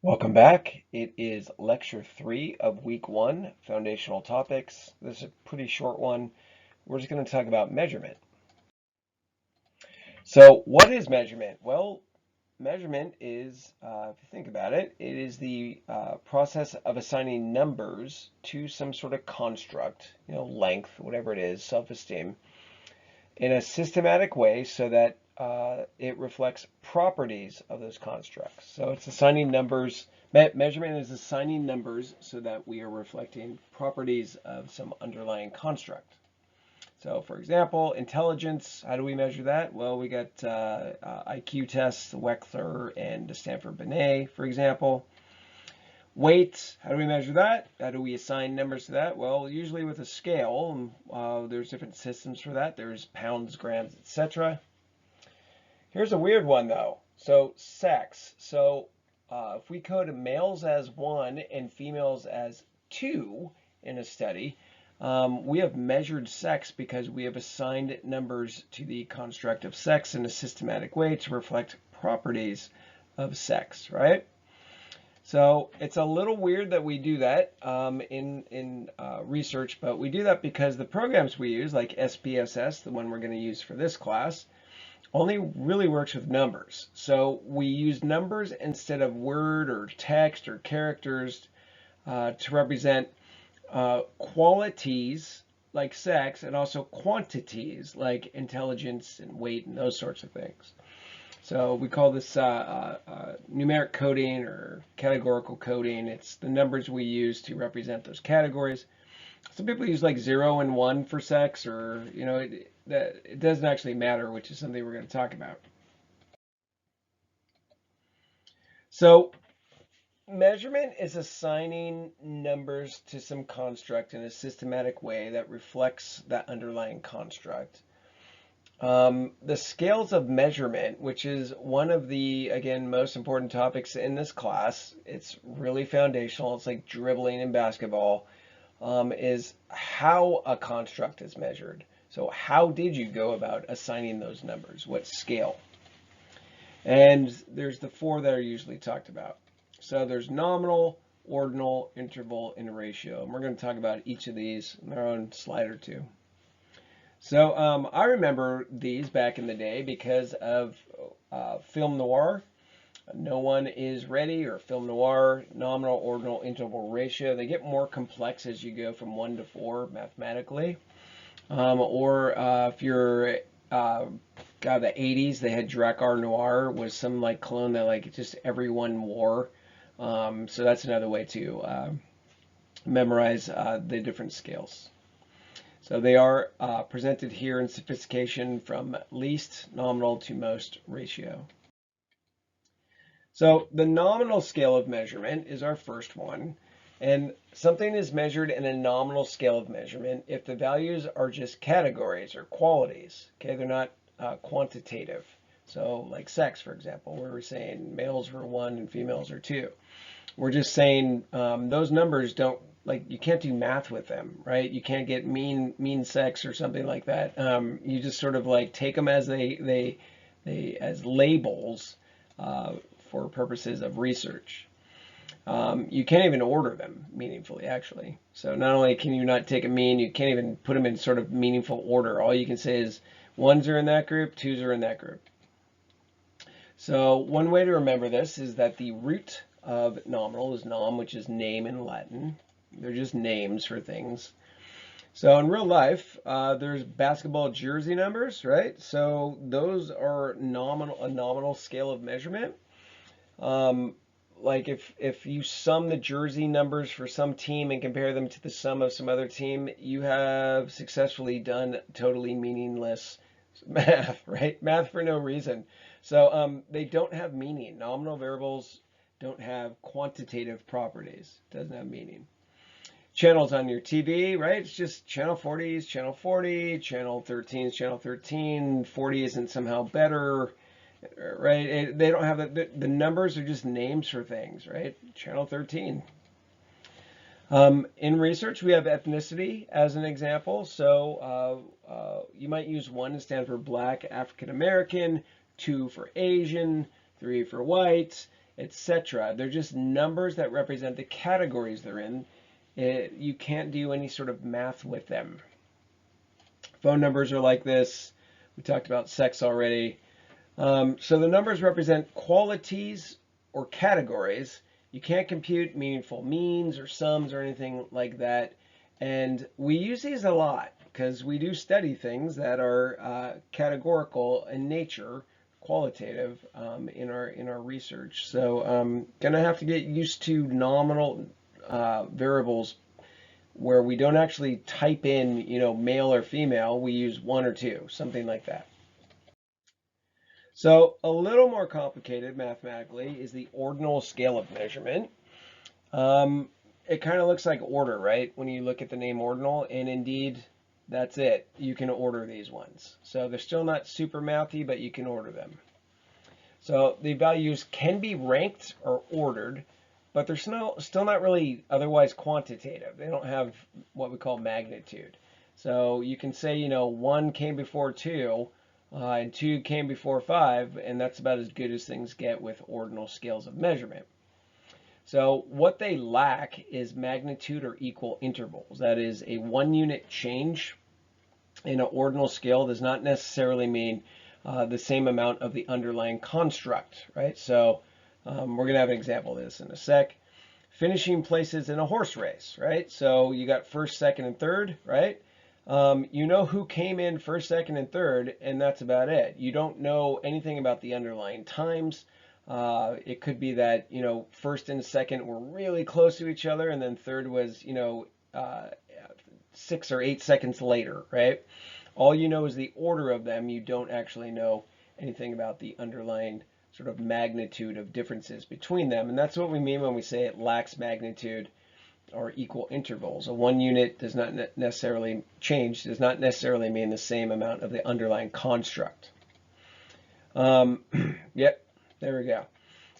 Welcome back. It is lecture 3 of week 1, foundational topics. This is a pretty short one. We're just going to talk about measurement. So what is measurement? Well, measurement is, if you think about it, it is the process of assigning numbers to some sort of construct, length, whatever it is, self-esteem, in a systematic way so that it reflects properties of those constructs. So it's assigning numbers. Measurement is assigning numbers so that we are reflecting properties of some underlying construct. So for example, intelligence, how do we measure that? Well, we got IQ tests, the Wechsler and the Stanford-Binet, for example. Weight, how do we measure that? How do we assign numbers to that? Well, usually with a scale. There's different systems for that. There's pounds, grams, etc. Here's a weird one though. So sex. So if we code males as 1 and females as 2 in a study, we have measured sex because we have assigned numbers to the construct of sex in a systematic way to reflect properties of sex, right? So it's a little weird that we do that in research, but we do that because the programs we use, like SPSS, the one we're going to use for this class, only really works with numbers. So we use numbers instead of word or text or characters to represent qualities like sex and also quantities like intelligence and weight and those sorts of things. So we call this numeric coding or categorical coding. It's the numbers we use to represent those categories. Some people use like 0 and 1 for sex, or it doesn't actually matter, which is something we're going to talk about. So measurement is assigning numbers to some construct in a systematic way that reflects that underlying construct. The scales of measurement, which is one of the, again, most important topics in this class, it's really foundational. It's like dribbling in basketball, is how a construct is measured. So how did you go about assigning those numbers? What scale? And there's the 4 that are usually talked about. So there's nominal, ordinal, interval, and ratio. And we're going to talk about each of these in our own slide or two. So I remember these back in the day because of film noir. No One Is Ready, or film noir, nominal, ordinal, interval, ratio. They get more complex as you go from 1 to 4 mathematically. Or if you're the 80s, they had Drakkar Noir, was some like clone that like just everyone wore. So that's another way to memorize the different scales. So they are presented here in sophistication from least nominal to most ratio. So the nominal scale of measurement is our first one. And something is measured in a nominal scale of measurement if the values are just categories or qualities. Okay, they're not quantitative. So like sex, for example, where we're saying males are 1 and females are 2. We're just saying those numbers don't, like, you can't do math with them, right? You can't get mean sex or something like that. You just sort of like take them as they as labels for purposes of research. You can't even order them meaningfully, actually. So not only can you not take a mean, you can't even put them in sort of meaningful order. All you can say is 1s are in that group, 2s are in that group. So one way to remember this is that the root of nominal is nom, which is name in Latin. They're just names for things. So in real life, there's basketball jersey numbers, right? So those are a nominal scale of measurement. Like if you sum the jersey numbers for some team and compare them to the sum of some other team, you have successfully done totally meaningless math, right? Math for no reason. So they don't have meaning. Nominal variables don't have quantitative properties. It doesn't have meaning. Channels on your TV, right? It's just channel 40 is channel 40, channel 13 is channel 13, 40 isn't somehow better, right? They don't have the numbers are just names for things, right? Channel 13. In research, we have ethnicity as an example. So you might use 1 to stand for Black, African American, 2 for Asian, 3 for white, etc. They're just numbers that represent the categories they're in. You can't do any sort of math with them. Phone numbers are like this. We talked about sex already. So the numbers represent qualities or categories. You can't compute meaningful means or sums or anything like that. And we use these a lot because we do study things that are categorical in nature, qualitative in our research. So gonna have to get used to nominal variables where we don't actually type in, male or female. We use one or two, something like that. So a little more complicated mathematically is the ordinal scale of measurement. It kind of looks like order, right? When you look at the name ordinal, and indeed, that's it. You can order these ones. So they're still not super mathy, but you can order them. So the values can be ranked or ordered, but they're still not really otherwise quantitative. They don't have what we call magnitude. So you can say, 1 came before 2, and 2 came before 5, and that's about as good as things get with ordinal scales of measurement. So what they lack is magnitude or equal intervals. That is, a 1-unit change in an ordinal scale does not necessarily mean the same amount of the underlying construct, right? So we're going to have an example of this in a sec. Finishing places in a horse race, right? So you got first, second, and third, right? You know who came in first, second, and third, and that's about it. You don't know anything about the underlying times. It could be that, first and second were really close to each other, and then third was, 6 or 8 seconds later, right? All you know is the order of them. You don't actually know anything about the underlying sort of magnitude of differences between them. And that's what we mean when we say it lacks magnitude or equal intervals. A 1-unit does not necessarily change, does not necessarily mean the same amount of the underlying construct. Yep, there we go.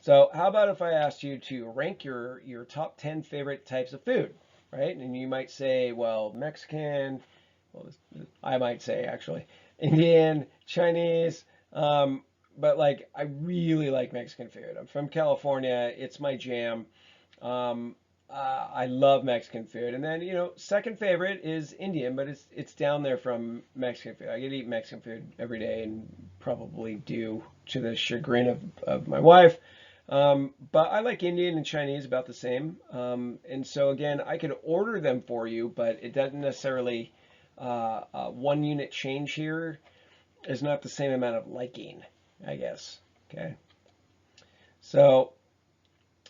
So how about if I asked you to rank your top 10 favorite types of food, right? And you might say, well, Mexican, well, I might say actually, Indian, Chinese, but like I really like Mexican food. I'm from California. It's my jam. I love Mexican food. And then, second favorite is Indian, but it's down there from Mexican food. I could eat Mexican food every day and probably do to the chagrin of my wife. But I like Indian and Chinese about the same. And so again, I could order them for you, but it doesn't necessarily, 1-unit change here is not the same amount of liking, I guess. Okay. So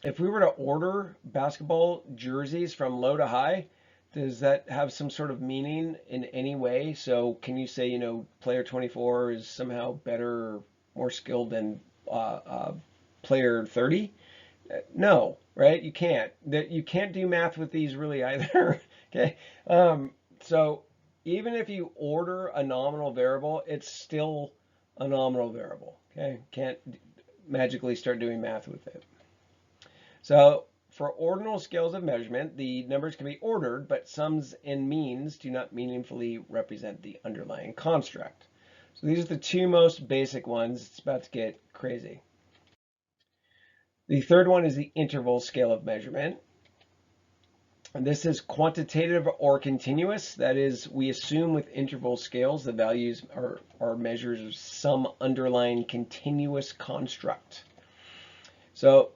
if we were to order basketball jerseys from low to high, does that have some sort of meaning in any way? So can you say, player 24 is somehow better or more skilled than player 30? No, right? You can't. You can't do math with these really either. Okay. So even if you order a nominal variable, it's still a nominal variable. Okay. Can't magically start doing math with it. So for ordinal scales of measurement, the numbers can be ordered, but sums and means do not meaningfully represent the underlying construct. So these are the two most basic ones. It's about to get crazy. The third one is the interval scale of measurement. And this is quantitative or continuous. That is, we assume with interval scales, the values are measures of some underlying continuous construct. So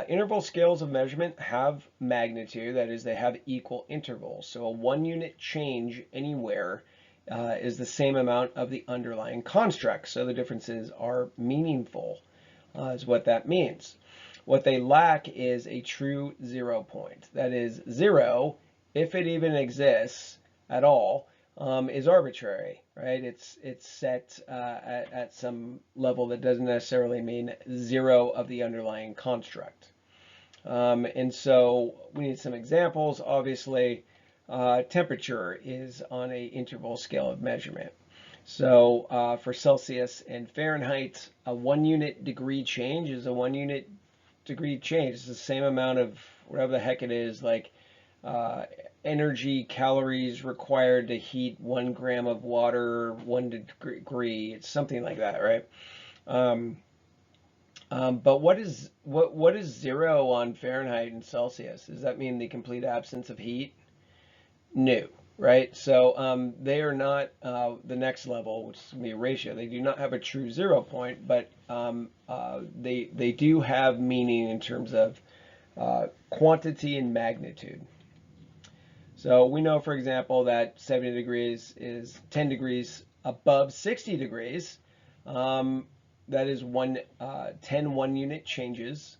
interval scales of measurement have magnitude, that is, they have equal intervals. So a 1-unit change anywhere is the same amount of the underlying construct. So the differences are meaningful, is what that means. What they lack is a true 0 point. That is, 0, if it even exists at all, is arbitrary, right? It's set at some level that doesn't necessarily mean 0 of the underlying construct. And so we need some examples. Obviously, temperature is on an interval scale of measurement. So for Celsius and Fahrenheit, a 1-unit degree change is a 1-unit degree change. It's the same amount of whatever the heck it is, like energy calories required to heat 1 gram of water 1 degree. It's something like that, right? But what is 0 on Fahrenheit and Celsius? Does that mean the complete absence of heat? No, right? So they are not the next level, which is going to be a ratio. They do not have a true 0 point, but they do have meaning in terms of quantity and magnitude. So we know, for example, that 70 degrees is 10 degrees above 60 degrees. That is 10 1 unit changes.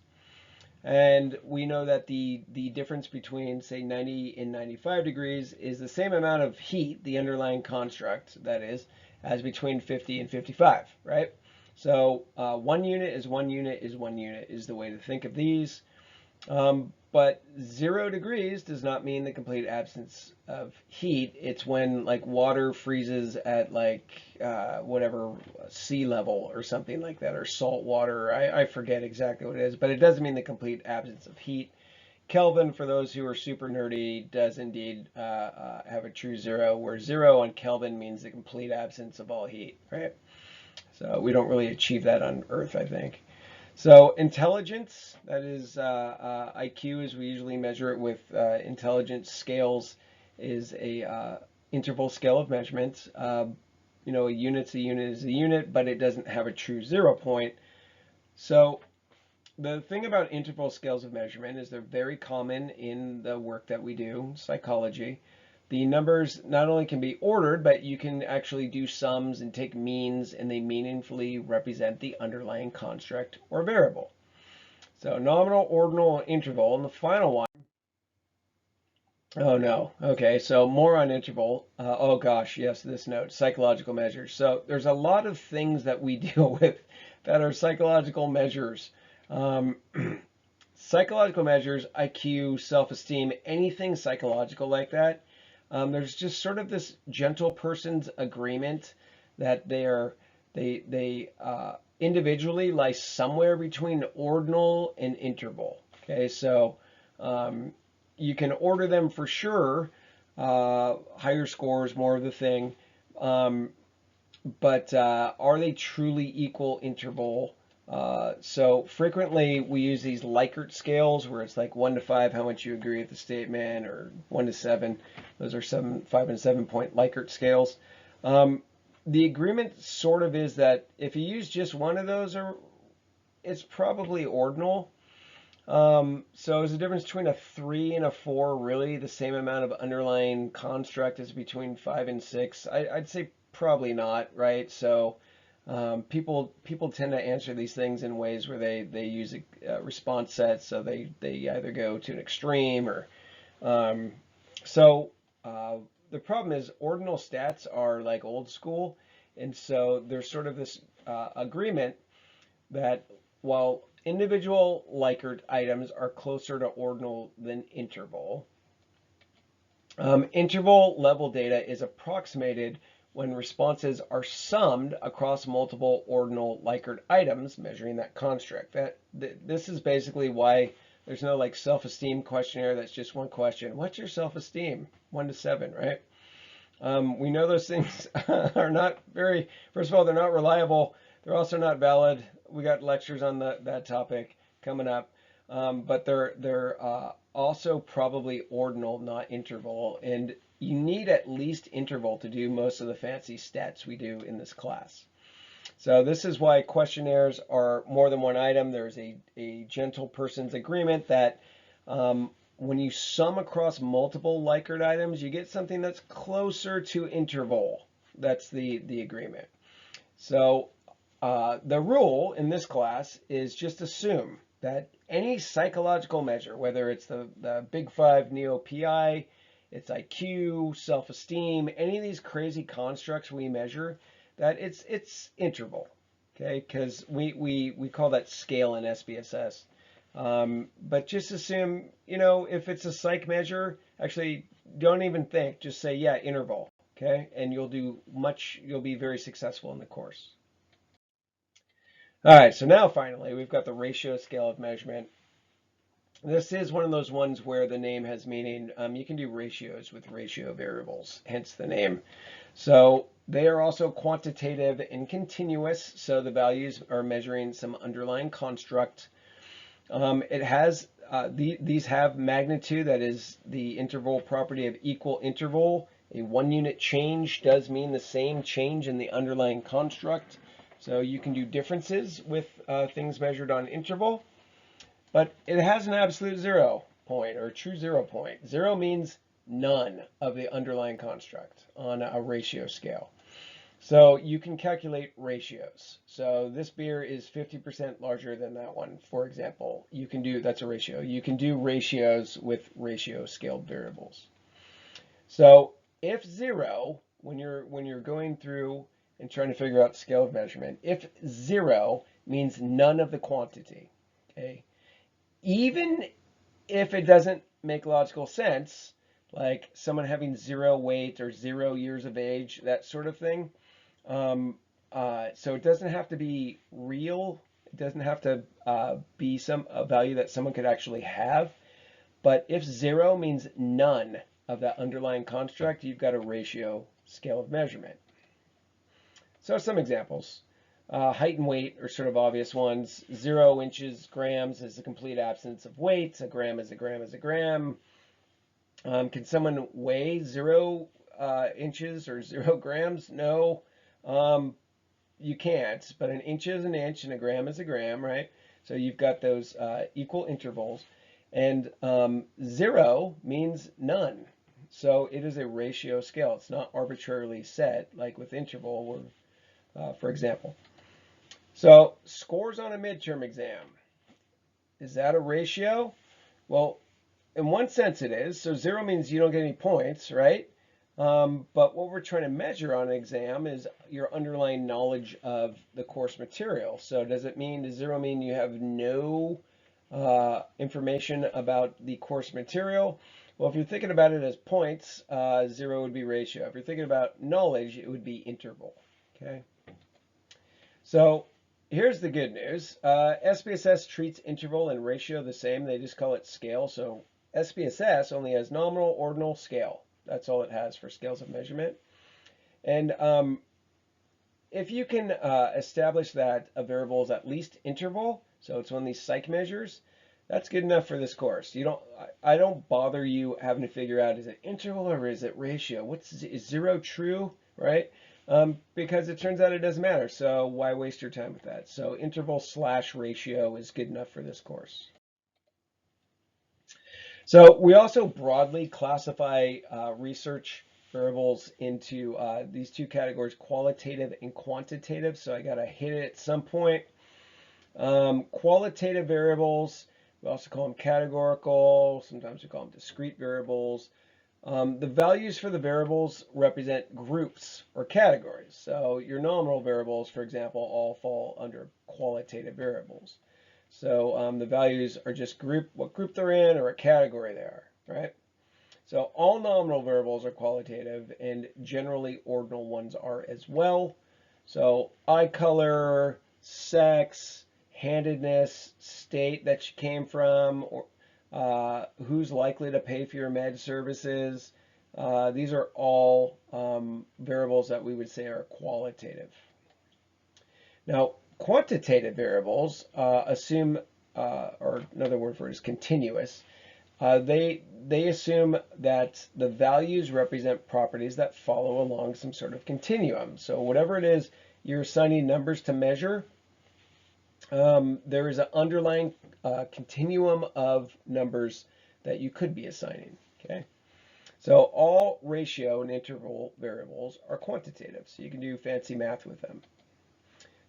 And we know that the difference between, say, 90 and 95 degrees is the same amount of heat, the underlying construct, that is, as between 50 and 55, right? So 1 unit is 1 unit is 1 unit is the way to think of these. But 0 degrees does not mean the complete absence of heat. It's when like water freezes at like whatever sea level or something like that, or salt water. I forget exactly what it is, but it doesn't mean the complete absence of heat. Kelvin, for those who are super nerdy, does indeed have a true 0, where 0 on Kelvin means the complete absence of all heat, right? So we don't really achieve that on Earth, I think. So intelligence, that is IQ, as we usually measure it with intelligence scales, is a interval scale of measurement. A unit's a unit is a unit, but it doesn't have a true 0 point. So the thing about interval scales of measurement is they're very common in the work that we do, psychology. The numbers not only can be ordered, but you can actually do sums and take means, and they meaningfully represent the underlying construct or variable. So nominal, ordinal, and interval. And the final one, oh no, okay, so more on interval. Oh gosh, yes, this note, psychological measures. So there's a lot of things that we deal with that are psychological measures. Um, Psychological measures, IQ, self-esteem, anything psychological like that. There's just sort of this gentle person's agreement that they individually lie somewhere between ordinal and interval. Okay, so you can order them for sure. Higher scores, more of the thing. Um, but are they truly equal interval? So frequently we use these Likert scales where it's like 1 to 5, how much you agree with the statement, or 1 to 7. Those are 5 and 7 point Likert scales. The agreement sort of is that if you use just one of those, it's probably ordinal. So is the difference between a 3 and a 4 really the same amount of underlying construct as between 5 and 6? I'd say probably not, right? So people tend to answer these things in ways where they use a response set, so they either go to an extreme or so the problem is ordinal stats are like old school, and so there's sort of this agreement that while individual Likert items are closer to ordinal than interval, interval level data is approximated when responses are summed across multiple ordinal Likert items, measuring that construct. This is basically why there's no like self-esteem questionnaire that's just one question. What's your self-esteem? 1 to 7, right? We know those things are not very, first of all, they're not reliable. They're also not valid. We got lectures on that topic coming up. But they're also probably ordinal, not interval. And you need at least interval to do most of the fancy stats we do in this class. So this is why questionnaires are more than one item. There's a gentle person's agreement that when you sum across multiple Likert items, you get something that's closer to interval. That's the agreement. So the rule in this class is just assume that any psychological measure, whether it's the Big Five Neo-PI, it's IQ, self-esteem, any of these crazy constructs we measure, that it's interval, okay? Because we call that scale in SPSS. But just assume, if it's a psych measure, actually don't even think, just say, yeah, interval, okay? And you'll be very successful in the course. All right, so now finally, we've got the ratio scale of measurement. This is one of those ones where the name has meaning. You can do ratios with ratio variables, hence the name. So They are also quantitative and continuous, so the values are measuring some underlying construct. It has these have magnitude, that is the interval property of equal interval. A 1 unit change does mean the same change in the underlying construct. So you can do differences with things measured on interval, but it has an absolute 0 point or a true 0 point. Zero means none of the underlying construct on a ratio scale. So you can calculate ratios. So this beer is 50% larger than that one, for example. You can do, that's a ratio. You can do ratios with ratio scaled variables. So if 0, when you're going through and trying to figure out scale of measurement, if 0 means none of the quantity, okay, even if it doesn't make logical sense, like someone having 0 weight or 0 years of age, that sort of thing. So it doesn't have to be real. It doesn't have to be a value that someone could actually have. But if 0 means none of that underlying construct, you've got a ratio scale of measurement. So some examples. Height and weight are sort of obvious ones. 0 inches, grams is the complete absence of weight. A gram is a gram is a gram. Can someone weigh 0 inches or 0 grams? No. You can't, but an inch is an inch and a gram is a gram, right? So you've got those equal intervals. And 0 means none. So it is a ratio scale. It's not arbitrarily set like with interval, or, for example. So scores on a midterm exam. Is that a ratio? Well, in one sense it is. So 0 means you don't get any points, right? But what we're trying to measure on an exam is your underlying knowledge of the course material. So does 0 mean you have no information about the course material? Well, if you're thinking about it as points, 0 would be ratio. If you're thinking about knowledge, it would be interval. Okay. So here's the good news. SPSS treats interval and ratio the same. They just call it scale. So SPSS only has nominal, ordinal, scale. That's all it has for scales of measurement. And if you can establish that a variable is at least interval, so it's one of these psych measures, that's good enough for this course. I don't bother you having to figure out, is it interval or is it ratio? Is 0 true, right? Because it turns out it doesn't matter. So why waste your time with that? So interval/ratio is good enough for this course. So we also broadly classify research variables into these two categories, qualitative and quantitative. So I got to hit it at some point. Qualitative variables, we also call them categorical. Sometimes we call them discrete variables. The values for the variables represent groups or categories. So your nominal variables, for example, all fall under qualitative variables. So the values are just what group they're in or a category they are, right? So all nominal variables are qualitative, and generally ordinal ones are as well. So eye color, sex, handedness, state that you came from, or who's likely to pay for your med services. These are all variables that we would say are qualitative. Now, quantitative variables assume, or another word for it is continuous. They assume that the values represent properties that follow along some sort of continuum. So whatever it is you're assigning numbers to measure, there is an underlying continuum of numbers that you could be assigning. Okay. So all ratio and interval variables are quantitative. So you can do fancy math with them.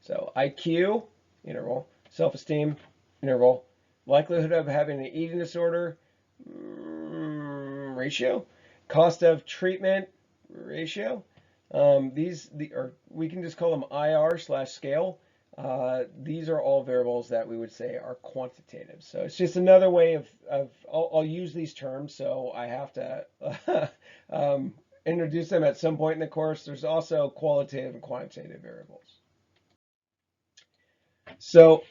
So IQ, interval, self-esteem, interval, likelihood of having an eating disorder, ratio, cost of treatment, ratio. We can just call them IR/scale. These are all variables that we would say are quantitative. So it's just another way of I'll use these terms, so I have to introduce them at some point in the course. There's also qualitative and quantitative variables. So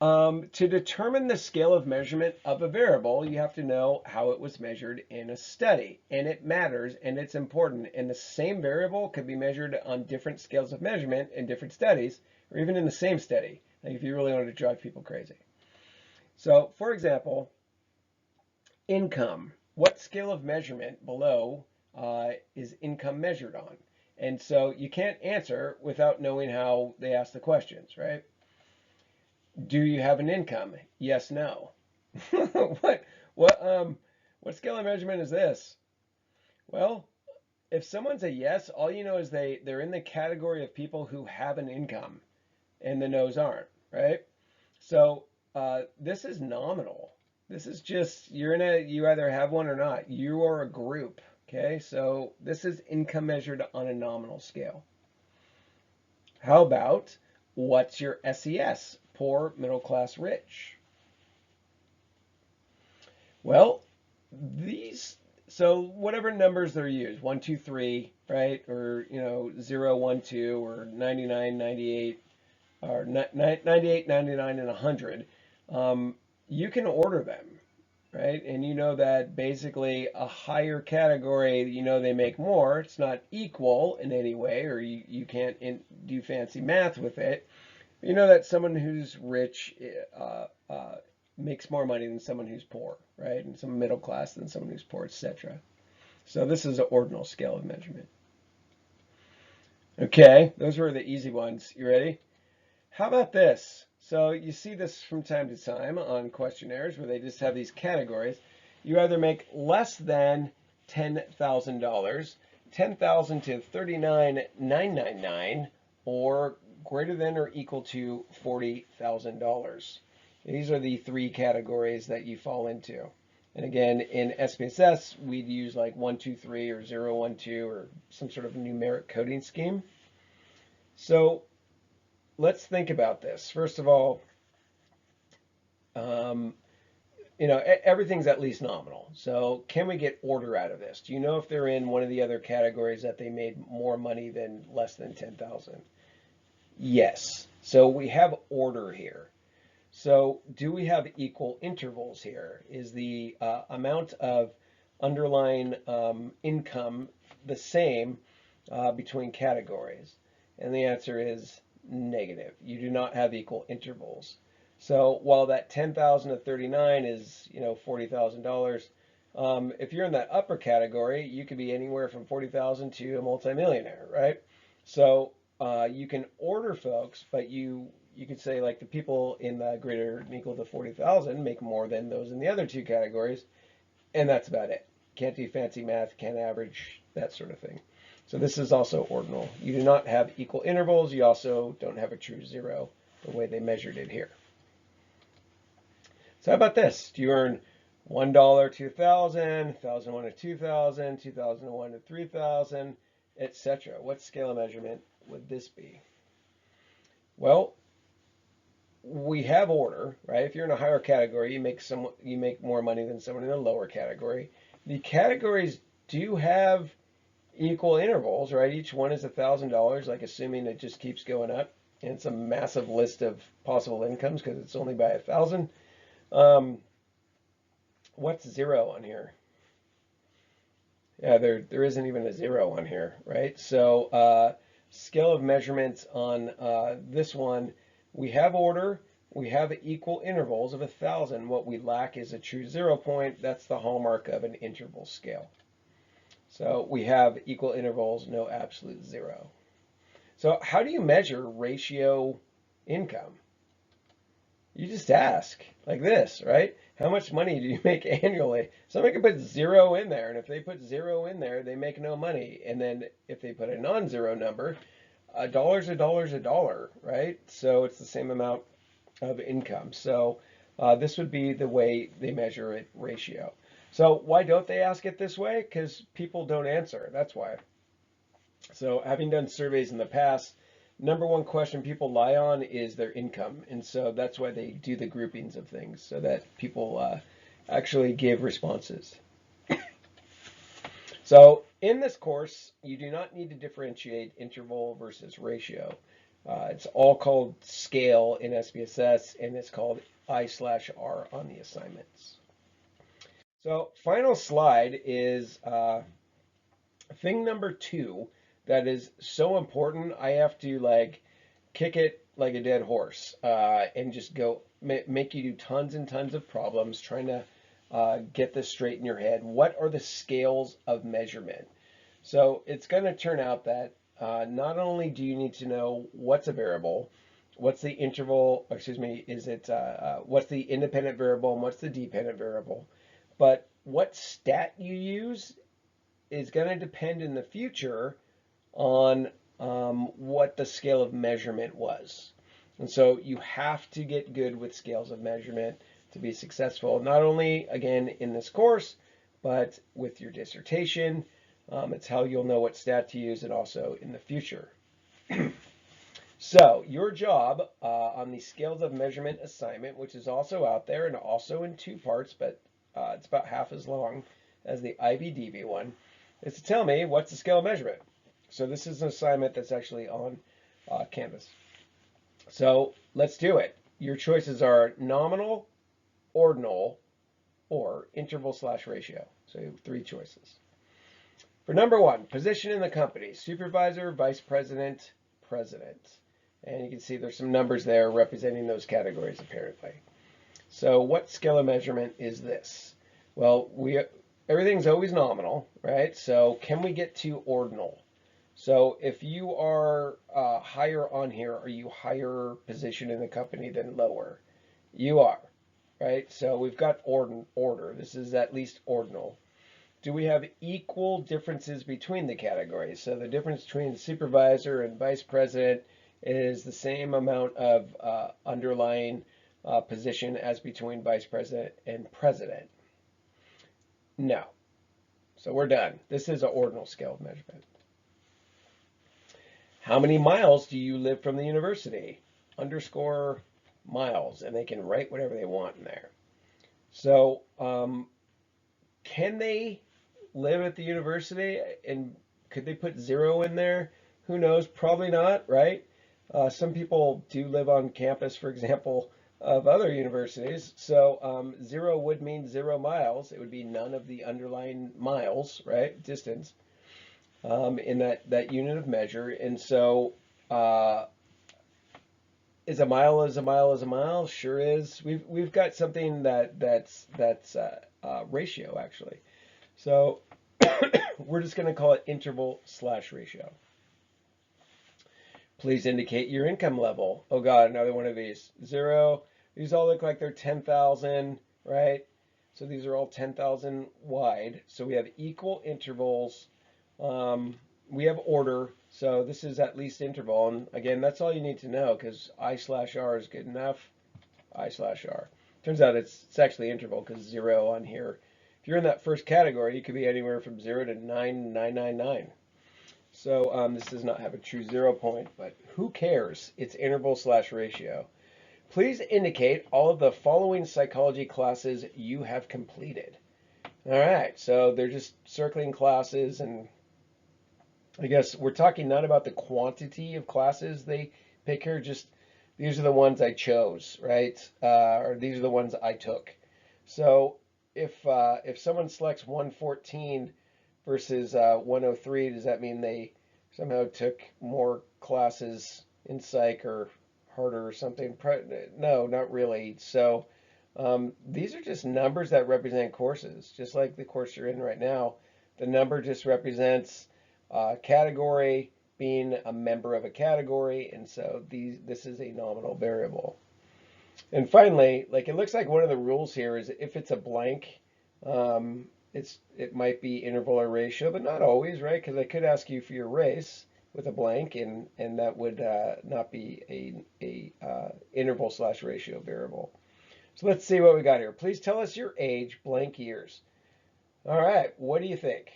To determine the scale of measurement of a variable, you have to know how it was measured in a study. And it matters and it's important. And the same variable could be measured on different scales of measurement in different studies, or even in the same study, like if you really wanted to drive people crazy. So, for example, income. What scale of measurement below is income measured on? And so you can't answer without knowing how they ask the questions, right? Do you have an income? Yes, no. what what scale of measurement is this? Well, if someone's a yes, all you know is they're in the category of people who have an income, and the no's aren't, right? So this is nominal. This is just you either have one or not. You are a group, okay? So this is income measured on a nominal scale. How about what's your SES? Poor, middle class, rich. Well, so whatever numbers they're used, 1, 2, 3, right? Or, 0, 1, 2, or 99, 98, or 98, 99, and 100. You can order them, right? And you know that basically a higher category, they make more. It's not equal in any way, or you can't do fancy math with it. You know that someone who's rich makes more money than someone who's poor, right? And some middle class than someone who's poor, etc. So this is an ordinal scale of measurement. Okay, those were the easy ones. You ready? How about this? So you see this from time to time on questionnaires where they just have these categories. You either make less than $10,000, 10,000 to 39,999, or greater than or equal to $40,000. These are the three categories that you fall into. And again, in SPSS, we'd use like 1, 2, 3 or 0, 1, 2 or some sort of numeric coding scheme. So let's think about this. First of all, everything's at least nominal. So can we get order out of this? Do you know if they're in one of the other categories that they made more money than less than 10,000? Yes. So we have order here. So do we have equal intervals here? Is the amount of underlying income the same between categories? And the answer is negative. You do not have equal intervals. So while that 10,000 to 39 is, $40,000, if you're in that upper category, you could be anywhere from 40,000 to a multimillionaire, right? So you can order folks, but you could say like the people in the greater than equal to 40,000 make more than those in the other two categories, and that's about it. Can't do fancy math, can't average, that sort of thing. So this is also ordinal. You do not have equal intervals. You also don't have a true zero the way they measured it here. So how about this? Do you earn $1 to 1,000, 1,001 to 2,000, 2,001 to 3,000, etc.? What scale of measurement would this be? Well, we have order, right? If you're in a higher category, you make more money than someone in a lower category. The categories do have equal intervals, right? Each one is $1,000, like assuming it just keeps going up. And it's a massive list of possible incomes because it's only by 1,000. What's zero on here? Yeah, there isn't even a zero on here, right? So scale of measurements on this one, we have order, we have equal intervals of 1,000. What we lack is a true 0 point. That's the hallmark of an interval scale. So we have equal intervals, no absolute zero. So how do you measure ratio income? You just ask like this, right? How much money do you make annually? Somebody can put 0 in there, and if they put 0 in there, they make no money. And then if they put a non-zero number, a dollar's a dollar's a dollar, right? So it's the same amount of income. So this would be the way they measure it, ratio. So why don't they ask it this way? Because people don't answer. That's why. So having done surveys in the past, number one question people lie on is their income. And so that's why they do the groupings of things so that people actually give responses. So in this course, you do not need to differentiate interval versus ratio. It's all called scale in SPSS, and it's called I/R on the assignments. So final slide is thing number 2 that is so important. I have to like kick it like a dead horse and just go make you do tons and tons of problems trying to get this straight in your head. What are the scales of measurement? So it's going to turn out that not only do you need to know what's a variable, what's the interval, excuse me, what's the independent variable and what's the dependent variable, but what stat you use is going to depend in the future on what the scale of measurement was. And so you have to get good with scales of measurement to be successful, not only, again, in this course, but with your dissertation. It's how you'll know what stat to use and also in the future. So your job on the scales of measurement assignment, which is also out there and also in 2 parts, but it's about half as long as the IBDB one, is to tell me what's the scale of measurement. So this is an assignment that's actually on Canvas. So let's do it. Your choices are nominal, ordinal, or interval/ratio. So you have 3 choices. For number 1, position in the company, supervisor, vice president, president. And you can see there's some numbers there representing those categories apparently. So what scale of measurement is this? Well, everything's always nominal, right? So can we get to ordinal? So if you are higher on here, are you higher position in the company than lower? You are, right? So we've got order. This is at least ordinal. Do we have equal differences between the categories? So the difference between supervisor and vice president is the same amount of underlying position as between vice president and president. No. So we're done. This is an ordinal scale of measurement. How many miles do you live from the university? Underscore miles, and they can write whatever they want in there. So can they live at the university, and could they put 0 in there? Who knows? Probably not, right? Some people do live on campus, for example, of other universities. So 0 would mean 0 miles. It would be none of the underlying miles, right? Distance in that unit of measure. And so is a mile is a mile is a mile? Sure is. We've got something that's ratio actually. So we're just going to call it interval/ratio. Please indicate your income level. Oh God, another one of these. 0. These all look like they're 10,000, right? So these are all 10,000 wide. So we have equal intervals. We have order. So this is at least interval. And again, that's all you need to know because I/R is good enough. I/R. Turns out it's actually interval because 0 on here. If you're in that first category, you could be anywhere from 0 to 9,999. So this does not have a true 0 point, but who cares? It's interval/ratio. Please indicate all of the following psychology classes you have completed. All right, so they're just circling classes, and I guess we're talking not about the quantity of classes they pick here, just these are the ones I chose, right? Or these are the ones I took. So if someone selects 114 versus 103, does that mean they somehow took more classes in psych or harder or something? No, not really. So these are just numbers that represent courses, just like the course you're in right now. The number just represents category, being a member of a category, and so this is a nominal variable. And finally, like it looks like one of the rules here is if it's a blank, it might be interval or ratio, but not always, right? Because I could ask you for your race with a blank, and that would not be a interval/ratio variable. So let's see what we got here. Please tell us your age, blank years. All right, what do you think?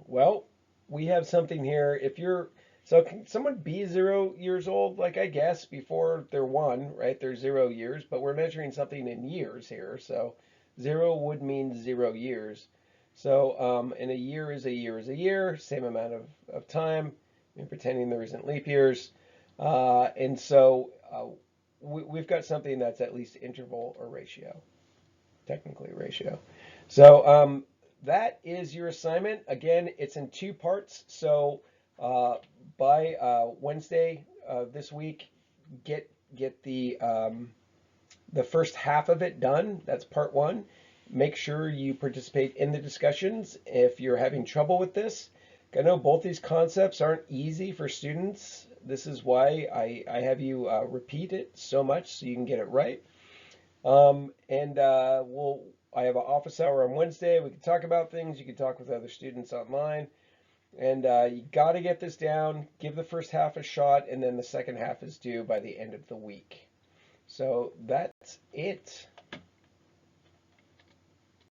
Well, we have something here. So can someone be 0 years old? Like I guess before they're 1, right? They're 0 years, but we're measuring something in years here. So 0 would mean 0 years. So and a year is a year is a year, same amount of time. and pretending there isn't leap years. And so we've got something that's at least interval or ratio, technically ratio. So that is your assignment. Again, it's in 2 parts. So by Wednesday this week, get the first half of it done. That's part 1. Make sure you participate in the discussions if you're having trouble with this. I know both these concepts aren't easy for students. This is why I have you repeat it so much so you can get it right. And I have an office hour on Wednesday. We can talk about things. You can talk with other students online. And you got to get this down. Give the first half a shot, and then the second half is due by the end of the week. So that's it.